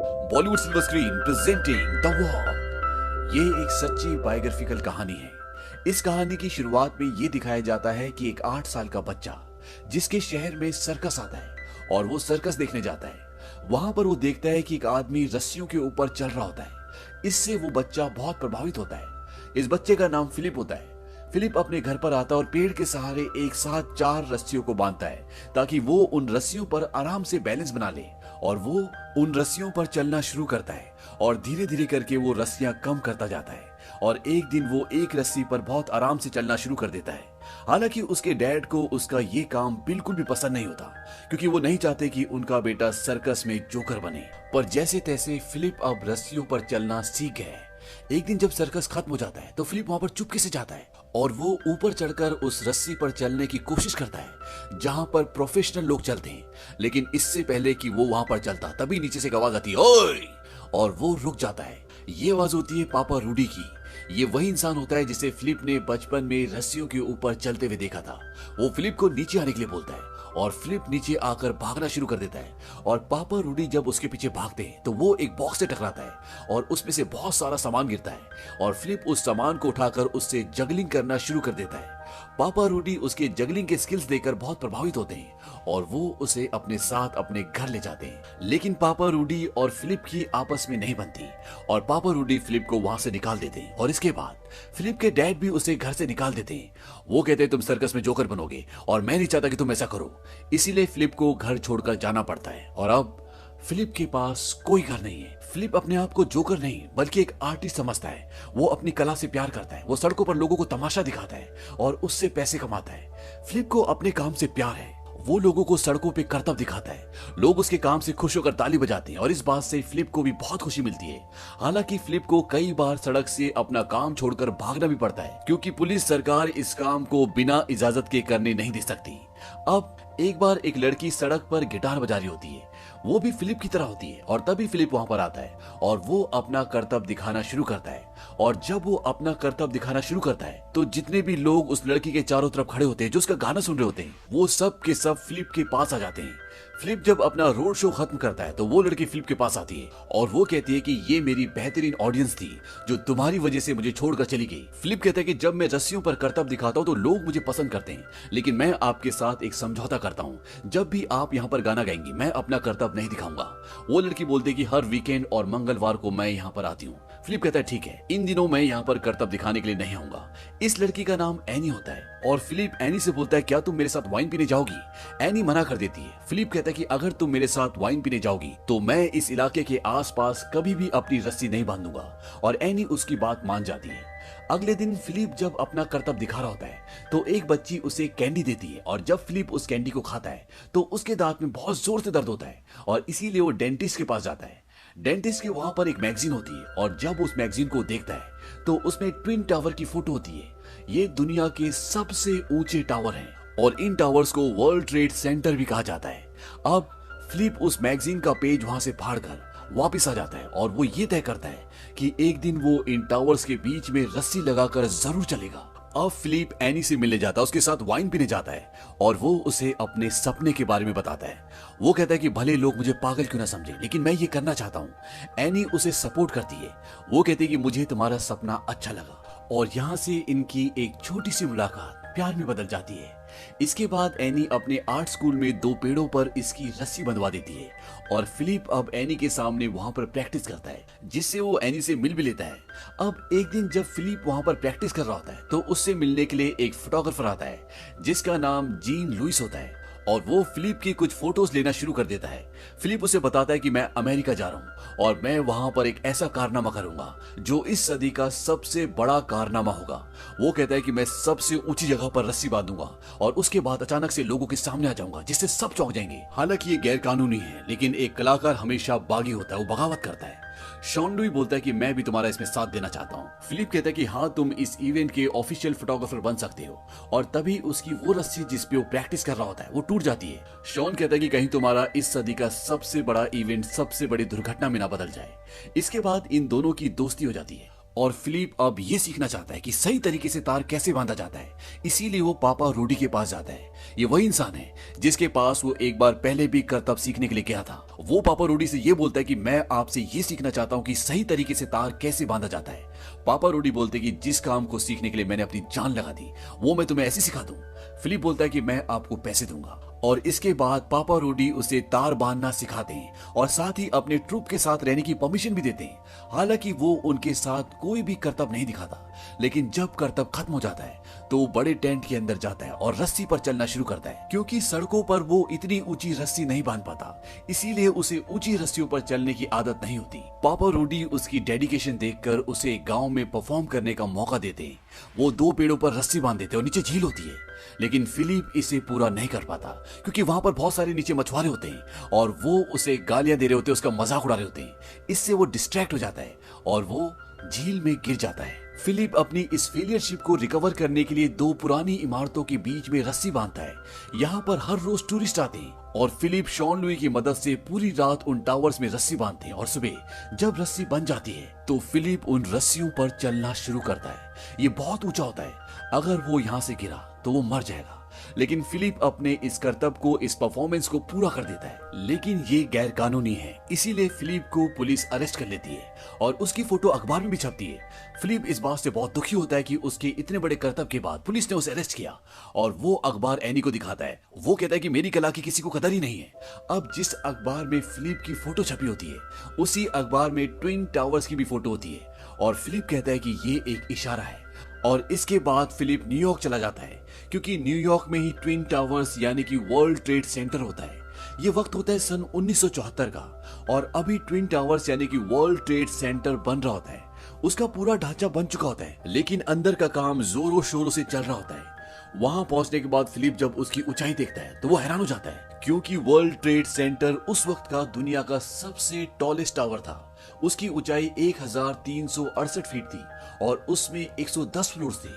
Bollywood silver screen presenting the war. ये एक सच्ची बायोग्राफिकल कहानी है। इस कहानी की शुरुआत में ये दिखाया जाता है कि एक 8 साल का बच्चा जिसके शहर में सर्कस आता है और वो सर्कस देखने जाता है। वहां पर वो देखता है कि एक आदमी रस्सियों के ऊपर चल रहा होता है। इससे वो बच्चा बहुत प्रभावित होता है। इस बच्चे का नाम फिलिप होता है। फिलिप अपने घर पर आता है और पेड़ के सहारे एक साथ 4 रस्सियों को बांधता है ताकि वो उन रस्सियों पर आराम से बैलेंस बना ले और वो उन रस्सियों पर चलना शुरू करता है और धीरे धीरे करके वो रस्सियां कम करता जाता है और एक दिन वो एक रस्सी पर बहुत आराम से चलना शुरू कर देता है। हालांकि उसके डैड को उसका ये काम बिल्कुल भी पसंद नहीं होता क्योंकि वो नहीं चाहते कि उनका बेटा सर्कस में जोकर बने। पर जैसे तैसे फिलिप अब रस्सियों पर चलना सीख गया है। एक दिन जब सर्कस खत्म हो जाता है तो फिलिप वहां पर चुपके से जाता है और वो ऊपर चढ़कर उस रस्सी पर चलने की कोशिश करता है जहां पर प्रोफेशनल लोग चलते हैं। लेकिन इससे पहले कि वो वहां पर चलता तभी नीचे से एक आवाज आती है, ओए! और वो रुक जाता है। ये आवाज होती है पापा रूडी की। ये वही इंसान होता है जिसे फिलिप ने बचपन में रस्सियों के ऊपर चलते हुए देखा था। वो फिलिप को नीचे आने के लिए बोलता है और फिलिप नीचे आकर भागना शुरू कर देता है और पापा रूडी जब उसके पीछे भागते हैं तो वो एक बॉक्स से टकराता है और उसमें से बहुत सारा सामान गिरता है और फिलिप उस सामान को उठाकर उससे जगलिंग करना शुरू कर देता है। पापा रूडी उसके जगलिंग के स्किल्स देखकर बहुत प्रभावित होते हैं और वो उसे अपने साथ अपने घर ले जाते हैं। लेकिन पापा रूडी और फिलिप की आपस में नहीं बनती और पापा रूडी फिलिप को वहां से निकाल देते हैं और इसके बाद फिलिप के डैड भी उसे घर से निकाल देते हैं। वो कहते हैं तुम सर्कस में जोकर बनोगे और मैं नहीं चाहता कि तुम ऐसा करो। इसीलिए फिलिप को घर छोड़कर जाना पड़ता है और अब फिलिप के पास कोई घर नहीं है। फिलिप अपने आप को जोकर नहीं बल्कि एक आर्टिस्ट समझता है। वो अपनी कला से प्यार करता है। वो सड़कों पर लोगों को तमाशा दिखाता है और उससे पैसे कमाता है। फिलिप को अपने काम से प्यार है। वो लोगों को सड़कों पे करतब दिखाता है। लोग उसके काम से खुश होकर ताली बजाते हैं और इस बात से फिलिप को भी बहुत खुशी मिलती है। हालांकि फिलिप को कई बार सड़क से अपना काम छोड़कर भागना भी पड़ता है क्योंकि पुलिस सरकार इस काम को बिना इजाजत के करने नहीं दे सकती। अब एक बार एक लड़की सड़क पर गिटार बजा रही होती है। वो भी फिलिप की तरह होती है और तभी फिलिप वहां पर आता है और वो अपना करतब दिखाना शुरू करता है। और जब वो अपना करतब दिखाना शुरू करता है तो जितने भी लोग उस लड़की के चारों तरफ खड़े होते हैं जो उसका गाना सुन रहे होते हैं वो सब के सब फिलिप के पास आ जाते हैं। फिलिप जब अपना रोड शो खत्म करता है तो वो लड़की फिलिप के पास आती है और वो कहती है कि ये मेरी बेहतरीन ऑडियंस थी जो तुम्हारी वजह से मुझे छोड़कर चली गई। फिलिप कहता है कि जब मैं रस्सियों पर करतब दिखाता हूँ तो लोग मुझे पसंद करते हैं, लेकिन मैं आपके साथ एक समझौता करता हूँ। जब भी आप यहाँ पर गाना गाएंगी मैं अपना करतब नहीं दिखाऊंगा। वो लड़की बोलती है कि हर वीकेंड और मंगलवार को मैं यहाँ पर आती हूँ। फिलिप कहता है ठीक है, इन दिनों मैं यहाँ पर करतब दिखाने के लिए नहीं आऊंगा। इस लड़की का नाम एनी होता है और फिलिप एनी से बोलता है क्या तुम मेरे साथ वाइन पीने जाओगी? एनी मना कर देती है। फिलिप कहता है कि अगर तुम मेरे साथ वाइन पीने जाओगी तो मैं इस इलाके के आसपास कभी भी अपनी रस्सी नहीं बांधूंगा और एनी उसकी बात मान जाती है। अगले दिन फिलिप जब अपना करतब दिखा रहा होता है तो एक बच्ची उसे कैंडी देती है और जब फिलिप उस कैंडी को खाता है तो उसके दांत में बहुत जोर से दर्द होता है और इसीलिए वो डेंटिस्ट के पास जाता है। डेंटिस्ट के वहां पर एक मैगजीन होती है और जब उस मैगजीन को देखता है तो उसमें ट्विन टावर की फोटो होती है। ये दुनिया के सबसे ऊंचे टावर हैं और इन टावर्स को वर्ल्ड ट्रेड सेंटर भी कहा जाता है। अब फिलिप उस मैगजीन का पेज वहां से फाड़कर वापस आ जाता है और वो ये तय करता है कि एक दिन वो इन टावर्स के बीच में रस्सी लगाकर जरूर चलेगा। अब फिलिप एनी से मिलने जाता है, उसके साथ वाइन पीने जाता है और वो उसे अपने सपने के बारे में बताता है। वो कहता है कि भले लोग मुझे पागल क्यों ना समझे लेकिन मैं ये करना चाहता हूँ। एनी उसे सपोर्ट करती है। वो कहती है कि मुझे तुम्हारा सपना अच्छा लगा और यहाँ से इनकी एक छोटी सी मुलाकात प्यार में बदल जाती है। इसके बाद एनी अपने आर्ट स्कूल में 2 पेड़ों पर इसकी रस्सी बंधवा देती है और फिलिप अब एनी के सामने वहां पर प्रैक्टिस करता है जिससे वो एनी से मिल भी लेता है। अब एक दिन जब फिलिप वहां पर प्रैक्टिस कर रहा होता है तो उससे मिलने के लिए एक फोटोग्राफर आता है जिसका नाम जीन लुइस होता है और वो फिलिप की कुछ फोटोज लेना शुरू कर देता है। फिलिप उसे बताता है कि मैं अमेरिका जा रहा हूँ और मैं वहां पर एक ऐसा कारनामा करूंगा जो इस सदी का सबसे बड़ा कारनामा होगा। वो कहता है कि मैं सबसे ऊंची जगह पर रस्सी बांधूंगा और उसके बाद अचानक से लोगों के सामने आ जाऊंगा जिससे सब चौंक जाएंगे। हालांकि ये गैर कानूनी है लेकिन एक कलाकार हमेशा बागी होता है, वो बगावत करता है। शॉन लुई बोलता है कि मैं भी तुम्हारा इसमें साथ देना चाहता हूँ। फिलिप कहता है कि हाँ तुम इस इवेंट के ऑफिशियल फोटोग्राफर बन सकते हो और तभी उसकी वो रस्सी जिस पे वो प्रैक्टिस कर रहा होता है वो टूट जाती है। शॉन कहता है कि कहीं तुम्हारा इस सदी का सबसे बड़ा इवेंट सबसे बड़ी दुर्घटना में ना बदल जाए। इसके बाद इन दोनों की दोस्ती हो जाती है और फिलिप अब ये सीखना चाहता है कि सही तरीके से तार कैसे बांधा जाता है। इसीलिए वो पापा रूडी के पास जाता है। ये वही इंसान है जिसके पास वो एक बार पहले भी करतब सीखने के लिए गया था। वो पापा रूडी से ये बोलता है कि मैं आपसे ये सीखना चाहता हूँ कि सही तरीके से तार कैसे बांधा जाता है। पापा रूडी बोलते हैं कि जिस काम को सीखने के लिए मैंने अपनी जान लगा दी वो मैं तुम्हें ऐसे सिखा दूं। फिलिप बोलता है कि मैं आपको पैसे दूंगा। और इसके बाद पापा रूडी उसे तार बांधना सिखाते हैं और साथ ही अपने ट्रूप के साथ रहने की परमिशन भी देते हैं। हालांकि वो उनके साथ कोई भी करतब नहीं दिखाता, लेकिन जब करतब खत्म हो जाता है तो वो बड़े टेंट के अंदर जाता है और रस्सी पर चलना शुरू करता है। क्योंकि सड़कों पर वो इतनी ऊंची रस्सी नहीं बांध पाता, इसीलिए उसे ऊंची रस्सियों पर चलने की आदत नहीं होती। पापा रूडी उसकी डेडिकेशन देखकर उसे गांव में परफॉर्म करने का मौका देते हैं। वो 2 पेड़ों पर रस्सी बांध देते हैं और नीचे झील होती है, लेकिन फिलिप इसे पूरा नहीं कर पाता क्योंकि वहां पर बहुत सारे नीचे मछुआरे होते हैं और वो उसे गालियां दे रहे होते हैं, उसका मजाक उड़ा रहे होते हैं। इससे वो डिस्ट्रैक्ट हो जाता है और वो झील में गिर जाता है। फिलिप अपनी इस फेलियरशिप को रिकवर करने के लिए 2 पुरानी इमारतों के बीच में रस्सी बांधता है। यहाँ पर हर रोज टूरिस्ट आते हैं और फिलिप शॉन लुई की मदद से पूरी रात उन टावर्स में रस्सी बांधते हैं और सुबह जब रस्सी बन जाती है तो फिलिप उन रस्सियों पर चलना शुरू करता है। ये बहुत ऊंचा होता है, अगर वो यहाँ से गिरा तो वो मर जाएगा, लेकिन फिलिप अपने इस करतब को, इस परफॉर्मेंस को पूरा कर देता है। लेकिन ये गैर कानूनी है, इसीलिए फिलिप को पुलिस अरेस्ट कर लेती है और उसकी फोटो अखबार में भी छपती है। फिलिप इस बात से बहुत दुखी होता है कि उसके इतने बड़े करतब के बाद पुलिस ने उसे अरेस्ट किया और वो अखबार एनी को दिखाता है। वो कहता है कि मेरी कला की किसी को कदर ही नहीं है। अब जिस अखबार में फिलिप की फोटो छपी होती है उसी अखबार में ट्विन टावर्स की भी फोटो होती है और फिलिप कहता है कि ये एक इशारा है। और इसके बाद फिलिप न्यूयॉर्क चला जाता है क्योंकि न्यूयॉर्क में ही ट्विन टावर्स यानी कि वर्ल्ड ट्रेड सेंटर होता है। ये वक्त होता है सन 1974 का और अभी ट्विन टावर्स यानी कि वर्ल्ड ट्रेड सेंटर बन रहा होता है। उसका पूरा ढांचा बन चुका होता है, लेकिन अंदर का काम जोरों शोरों से चल रहा होता है। वहां पहुंचने के बाद फिलिप जब उसकी ऊंचाई देखता है तो वो हैरान हो जाता है क्योंकि वर्ल्ड ट्रेड सेंटर उस वक्त का दुनिया का सबसे टॉलेस्ट टावर था। उसकी ऊंचाई 1368 फीट थी और उसमें 110 फ्लोर थे।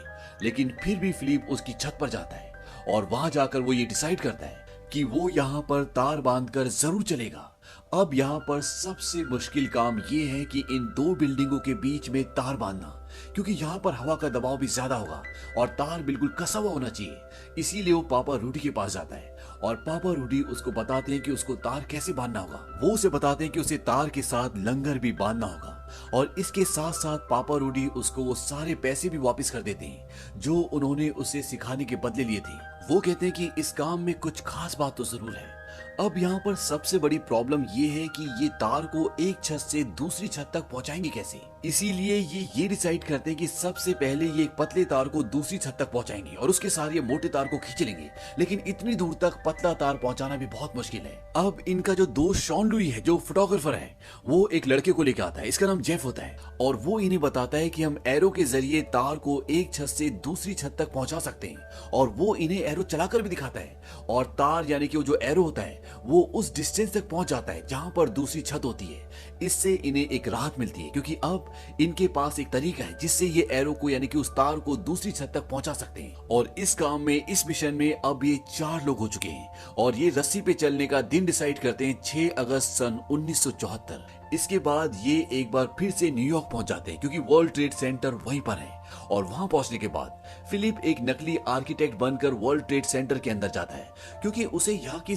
लेकिन फिर भी फिलिप उसकी छत पर जाता है और वहां जाकर वो ये डिसाइड करता है कि वो यहाँ पर तार बांधकर जरूर चलेगा। अब यहाँ पर सबसे मुश्किल काम ये है कि इन 2 बिल्डिंगों के बीच में तार बांधना, क्योंकि यहाँ पर हवा का दबाव भी ज्यादा होगा और तार बिल्कुल कसा हुआ होना चाहिए। इसीलिए वो पापा रूडी के पास जाता है और पापा रूडी उसको बताते हैं कि उसको तार कैसे बांधना होगा। वो उसे बताते हैं कि उसे तार के साथ लंगर भी बांधना होगा और इसके साथ साथ पापा रूडी उसको वो सारे पैसे भी वापस कर देते हैं जो उन्होंने उसे सिखाने के बदले लिए थे। वो कहते हैं कि इस काम में कुछ खास बात तो जरूर है। अब यहाँ पर सबसे बड़ी प्रॉब्लम ये है कि ये तार को एक छत से दूसरी छत तक पहुंचाएंगे कैसे। इसीलिए ये डिसाइड करते हैं कि सबसे पहले ये एक पतले तार को दूसरी छत तक पहुंचाएंगे और उसके साथ ये मोटे तार को खींच लेंगे, लेकिन इतनी दूर तक पतला तार पहुंचाना भी बहुत मुश्किल है। अब इनका जो दोस्त शॉन लुई है, जो फोटोग्राफर है, वो एक लड़के को लेकर आता है, इसका नाम जेफ होता है और वो इन्हें बताता है कि हम एरो के जरिए तार को एक छत से दूसरी छत तक पहुंचा सकते हैं और वो इन्हें एरो चलाकर भी दिखाता है और तार यानी कि वो जो एरो होता है वो उस डिस्टेंस तक पहुंच जाता है जहां पर दूसरी छत होती है। इससे इन्हें एक राहत मिलती है क्योंकि अब इनके पास एक तरीका है जिससे ये एरो को यानी कि उस तार को दूसरी छत तक पहुंचा सकते हैं। और इस काम में, इस मिशन में अब ये 4 लोग हो चुके हैं और ये रस्सी पे चलने का दिन डिसाइड करते हैं 6 अगस्त सन 1974। इसके बाद ये एक बार फिर से न्यूयॉर्क पहुंच जाते हैं क्योंकि वर्ल्ड ट्रेड सेंटर वहीं पर है। और वहां पहुंचने के बाद फिलिप एक नकली आर्किटेक्ट बनकर वर्ल्ड ट्रेड सेंटर के अंदर जाता है क्योंकि उसे यहाँ की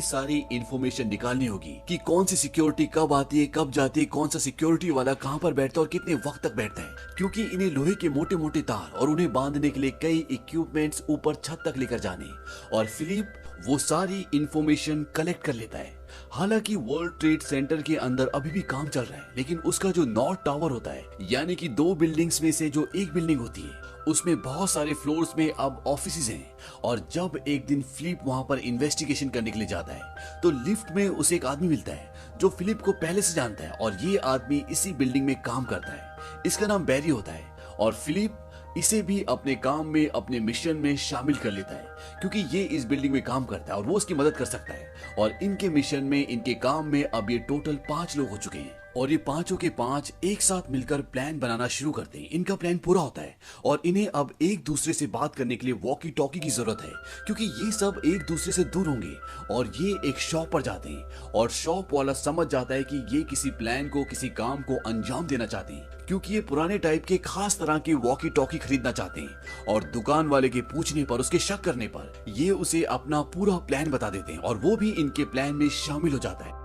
सारी इंफॉर्मेशन निकालनी होगी कि कौन सी सिक्योरिटी कब आती है, कब जाती है, कौन सा सिक्योरिटी वाला कहां पर बैठता है और कितने वक्त तक बैठता है। क्योंकि इन्हें लोहे के मोटे मोटे तार और उन्हें बांधने के लिए कई इक्विपमेंट्स ऊपर छत तक लेकर जाने, और फिलिप वो सारी इंफॉर्मेशन कलेक्ट कर लेता है। हालांकि वर्ल्ड ट्रेड सेंटर के अंदर अभी भी काम चल रहा है, लेकिन उसका जो नॉर्थ टावर होता है यानी कि 2 बिल्डिंग्स में से जो एक बिल्डिंग होती है उसमें बहुत सारे फ्लोर्स में अब ऑफिसेज हैं। और जब एक दिन फिलिप वहां पर इन्वेस्टिगेशन करने के लिए जाता है तो लिफ्ट में उसे एक आदमी मिलता है जो फिलिप को पहले से जानता है और ये आदमी इसी बिल्डिंग में काम करता है। इसका नाम बैरी होता है और फिलिप इसे भी अपने काम में, अपने मिशन में शामिल कर लेता है क्योंकि ये इस बिल्डिंग में काम करता है और वो उसकी मदद कर सकता है। और इनके मिशन में, इनके काम में अब ये टोटल 5 लोग हो चुके हैं और ये पांचों के पांच एक साथ मिलकर प्लान बनाना शुरू करते हैं। इनका प्लान पूरा होता है और इन्हें अब एक दूसरे से बात करने के लिए वॉकी टॉकी की जरूरत है, क्योंकि ये सब एक दूसरे से दूर होंगे। और ये एक शॉप पर जाते हैं और शॉप वाला समझ जाता है कि ये किसी प्लान को, किसी काम को अंजाम देना चाहते हैं, क्योंकि ये पुराने टाइप के खास तरह के वॉकी टॉकी खरीदना चाहते हैं। और दुकान वाले के पूछने पर, उसके शक करने पर ये उसे अपना पूरा प्लान बता देते हैं और वो भी इनके प्लान में शामिल हो जाता है।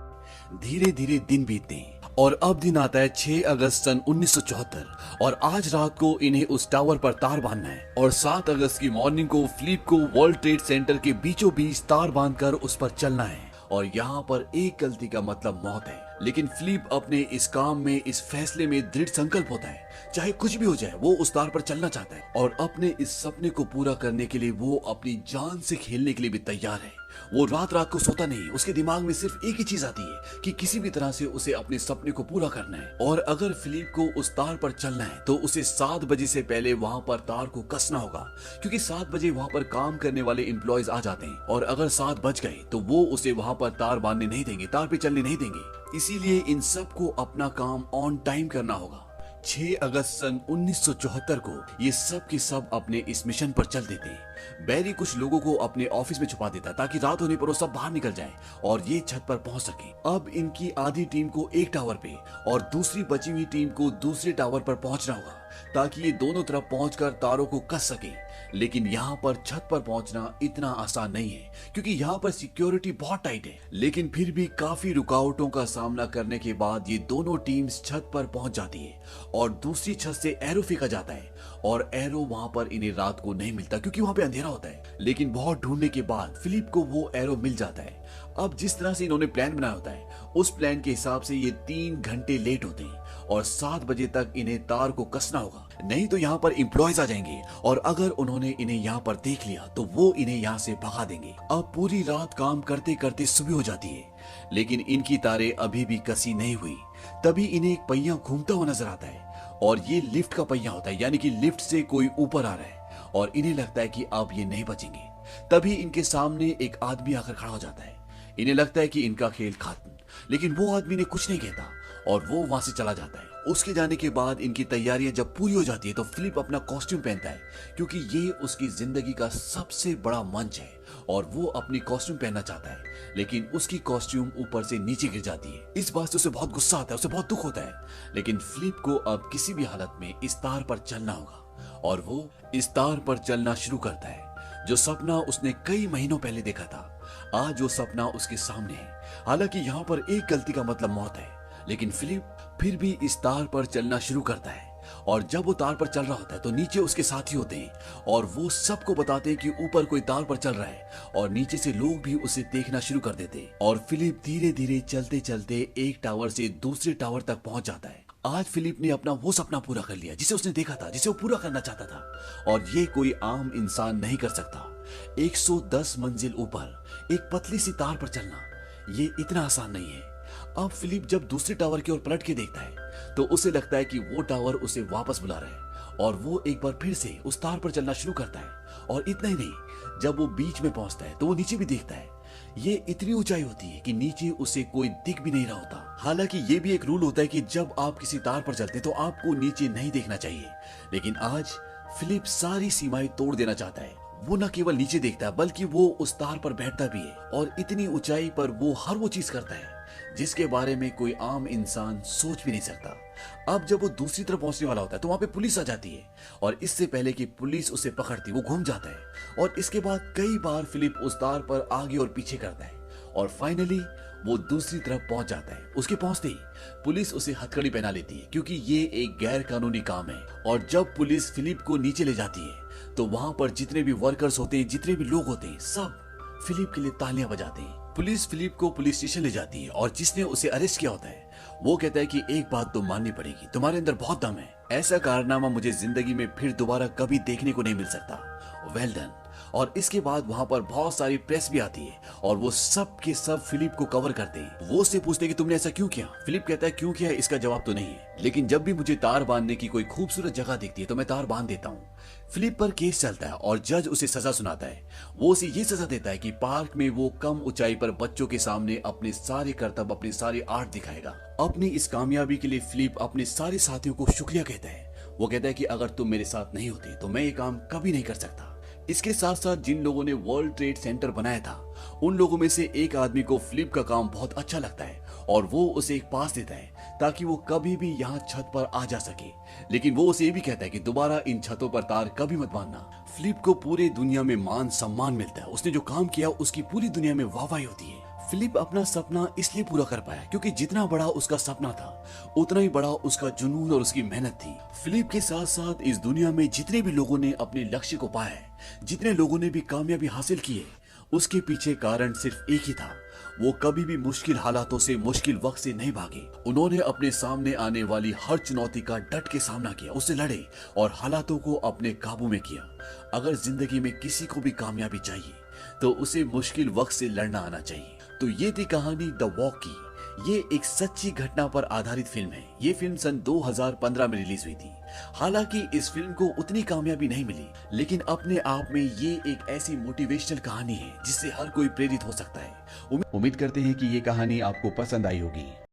धीरे धीरे दिन बीतते हैं और अब दिन आता है 6 अगस्त सन 1974 और आज रात को इन्हें उस टावर पर तार बांधना है और 7 अगस्त की मॉर्निंग को फिलिप को वर्ल्ड ट्रेड सेंटर के बीचों बीच तार बांधकर उस पर चलना है। और यहाँ पर एक गलती का मतलब मौत है, लेकिन फिलिप अपने इस काम में, इस फैसले में दृढ़ संकल्प होता है। चाहे कुछ भी हो जाए, वो उस तार पर चलना चाहता है और अपने इस सपने को पूरा करने के लिए वो अपनी जान से खेलने के लिए भी तैयार है। वो रात रात को सोता नहीं, उसके दिमाग में सिर्फ एक ही चीज आती है कि किसी भी तरह से उसे अपने सपने को पूरा करना है। और अगर फिलिप को उस तार पर चलना है तो उसे 7 बजे से पहले वहां पर तार को कसना होगा, क्योंकि 7 बजे वहां पर काम करने वाले एम्प्लॉयज आ जाते हैं और अगर 7 बज गए तो वो उसे वहां पर तार बांधने नहीं देंगे, तार पे चलने नहीं देंगे। इसीलिए इन सबको अपना काम ऑन टाइम करना होगा। 6 अगस्त सन 1974 को ये सब के सब अपने इस मिशन पर चल देते हैं। बैरी कुछ लोगों को अपने ऑफिस में छुपा देता है ताकि रात होने पर वो सब बाहर निकल जाएं और ये छत पर पहुंच सके। अब इनकी आधी टीम को एक टावर पे और दूसरी बची हुई टीम को दूसरे टावर पर पहुंचना होगा ताकि ये दोनों तरफ पहुंचकर तारों को कस सके। लेकिन यहाँ पर छत पर पहुंचना इतना आसान नहीं है, क्योंकि यहाँ पर सिक्योरिटी बहुत टाइट है। लेकिन फिर भी काफी रुकावटों का सामना करने के बाद ये दोनों टीम्स छत पर पहुंच जाती है और दूसरी छत से एरो फेंका जाता है और एरो वहां पर इन्हें रात को नहीं मिलता, क्योंकि वहां पे अंधेरा होता है। लेकिन बहुत ढूंढने के बाद फिलिप को वो एरो मिल जाता है। अब जिस तरह से इन्होंने प्लान बनाया होता है, उस प्लान के हिसाब से ये 3 घंटे लेट होते हैं और 7 बजे तक इन्हें तार को कसना होगा, नहीं तो यहाँ पर एम्प्लॉयज आ जाएंगे और अगर उन्होंने इन्हें यहाँ पर देख लिया तो वो इन्हें यहाँ से भगा देंगे। अब पूरी रात काम करते करते सुबह हो जाती है, लेकिन इनकी तारें अभी भी कसी नहीं हुई। तभी इन्हें एक पहिया घूमता हुआ नजर आता है और ये लिफ्ट का पहिया होता है, यानी कि लिफ्ट से कोई ऊपर आ रहा है और इन्हें लगता है कि अब ये नहीं बचेंगे। तभी इनके सामने एक आदमी आकर खड़ा हो जाता है। इन्हें लगता है कि इनका खेल खत्म, लेकिन वो आदमी ने कुछ नहीं कहता और वो वहां से चला जाता है। उसके जाने के बाद इनकी तैयारियां जब पूरी हो जाती है तो फिलिप अपना कॉस्ट्यूम पहनता है, क्योंकि ये उसकी जिंदगी का सबसे बड़ा मंच है और वो अपनी कॉस्ट्यूम पहनना चाहता है, लेकिन उसकी कॉस्ट्यूम ऊपर से नीचे गिर जाती है। इस बात से उसे बहुत गुस्सा आता है, उसे बहुत दुख होता है। लेकिन फिलिप को अब किसी भी हालत में इस तार पर चलना होगा और वो इस तार पर चलना शुरू करता है। जो सपना उसने कई महीनों पहले देखा था, आज वो सपना उसके सामने है। हालांकि यहाँ पर एक गलती का मतलब मौत है, लेकिन फिलिप फिर भी इस तार पर चलना शुरू करता है। और जब वो तार पर चल रहा होता है तो नीचे उसके साथी होते हैं और वो सबको बताते हैं कि ऊपर कोई तार पर चल रहा है और नीचे से लोग भी उसे देखना शुरू कर देते हैं। और फिलिप धीरे धीरे चलते चलते एक टावर से दूसरे टावर तक पहुंच जाता है। आज फिलिप ने अपना वो सपना पूरा कर लिया जिसे उसने देखा था, जिसे वो पूरा करना चाहता था। और ये कोई आम इंसान नहीं कर सकता। 110 मंजिल ऊपर एक पतली सी तार पर चलना, ये इतना आसान नहीं है। अब फिलिप जब दूसरे टावर की ओर पलट के देखता है तो उसे लगता है कि वो टावर उसे वापस बुला रहा है और वो एक बार फिर से उस तार पर चलना शुरू करता है। और इतना ही नहीं, जब वो बीच में पहुंचता है तो वो नीचे भी देखता है। ये इतनी ऊंचाई होती है कि नीचे उसे कोई दिख भी नहीं रहा होता। हालांकि ये भी एक रूल होता है कि जब आप किसी तार पर चलते हैं तो आपको नीचे नहीं देखना चाहिए, लेकिन आज फिलिप सारी सीमाएं तोड़ देना चाहता है। वो न केवल नीचे देखता है बल्कि वो उस तार पर बैठता भी है और इतनी ऊंचाई पर वो हर वो चीज करता है जिसके बारे में कोई आम इंसान सोच भी नहीं सकता। अब जब वो दूसरी तरफ पहुंचने वाला होता है तो वहां पे पुलिस आ जाती है और इससे पहले कि पुलिस उसे पकड़ती वो घूम जाता है। और इसके बाद कई बार फिलिप उस तार पर आगे और पीछे करता है और फाइनली वो दूसरी तरफ पहुंच जाता है। उसके पहुंचते ही पुलिस उसे हथकड़ी पहना लेती है, क्योंकि ये एक गैर कानूनी काम है। और जब पुलिस फिलिप को नीचे ले जाती है तो वहां पर जितने भी वर्कर्स होते हैं, जितने भी लोग होते हैं, सब फिलिप के लिए तालियां बजाते हैं। पुलिस फिलिप को पुलिस स्टेशन ले जाती है और जिसने उसे अरेस्ट किया होता है वो कहता है कि एक बात तो माननी पड़ेगी, तुम्हारे अंदर बहुत दम है। ऐसा कारनामा मुझे जिंदगी में फिर दोबारा कभी देखने को नहीं मिल सकता। Well done. और इसके बाद वहां पर बहुत सारी प्रेस भी आती है और वो सब के सब फिलिप को कवर करते हैं। वो उससे पूछते हैं कि तुमने ऐसा क्यों किया। फिलिप कहता है क्यों किया इसका जवाब तो नहीं है, लेकिन जब भी मुझे तार बांधने की कोई खूबसूरत जगह दिखती है तो मैं तार बांध देता हूँ। फिलिप पर केस चलता है और जज उसे सजा सुनाता है। वो उसे ये सजा देता है कि पार्क में वो कम ऊंचाई पर बच्चों के सामने अपने सारे करतब, अपने सारे आर्ट दिखाएगा। अपनी इस कामयाबी के लिए फिलिप अपने सारे साथियों को शुक्रिया कहता है। वो कहता है कि अगर तुम मेरे साथ नहीं होते तो मैं ये काम कभी नहीं कर सकता। इसके साथ साथ जिन लोगों ने वर्ल्ड ट्रेड सेंटर बनाया था उन लोगों में से एक आदमी को फिलिप का काम बहुत अच्छा लगता है और वो उसे एक पास देता है ताकि वो कभी भी यहाँ छत पर आ जा सके। लेकिन वो उसे ये भी कहता है कि दोबारा इन छतों पर तार कभी मत बांधना। फिलिप को पूरे दुनिया में मान सम्मान मिलता है। उसने जो काम किया उसकी पूरी दुनिया में वाहवाही होती है। फिलिप अपना सपना इसलिए पूरा कर पाया क्योंकि जितना बड़ा उसका सपना था उतना ही बड़ा उसका जुनून और उसकी मेहनत थी। फिलिप के साथ साथ इस दुनिया में जितने भी लोगों ने अपने लक्ष्य को पाया है, जितने लोगों ने भी कामयाबी हासिल की है, उसके पीछे कारण सिर्फ एक ही था। वो कभी भी मुश्किल हालातों से, मुश्किल वक्त से नहीं भागे। उन्होंने अपने सामने आने वाली हर चुनौती का डट के सामना किया, उससे लड़े और हालातों को अपने काबू में किया। अगर जिंदगी में किसी को भी कामयाबी चाहिए तो उसे मुश्किल वक्त से लड़ना आना चाहिए। तो ये थी कहानी द वॉक की। ये एक सच्ची घटना पर आधारित फिल्म है। ये फिल्म सन 2015 में रिलीज हुई थी। हालांकि इस फिल्म को उतनी कामयाबी नहीं मिली, लेकिन अपने आप में ये एक ऐसी मोटिवेशनल कहानी है जिससे हर कोई प्रेरित हो सकता है। उम्मीद करते हैं कि ये कहानी आपको पसंद आई होगी।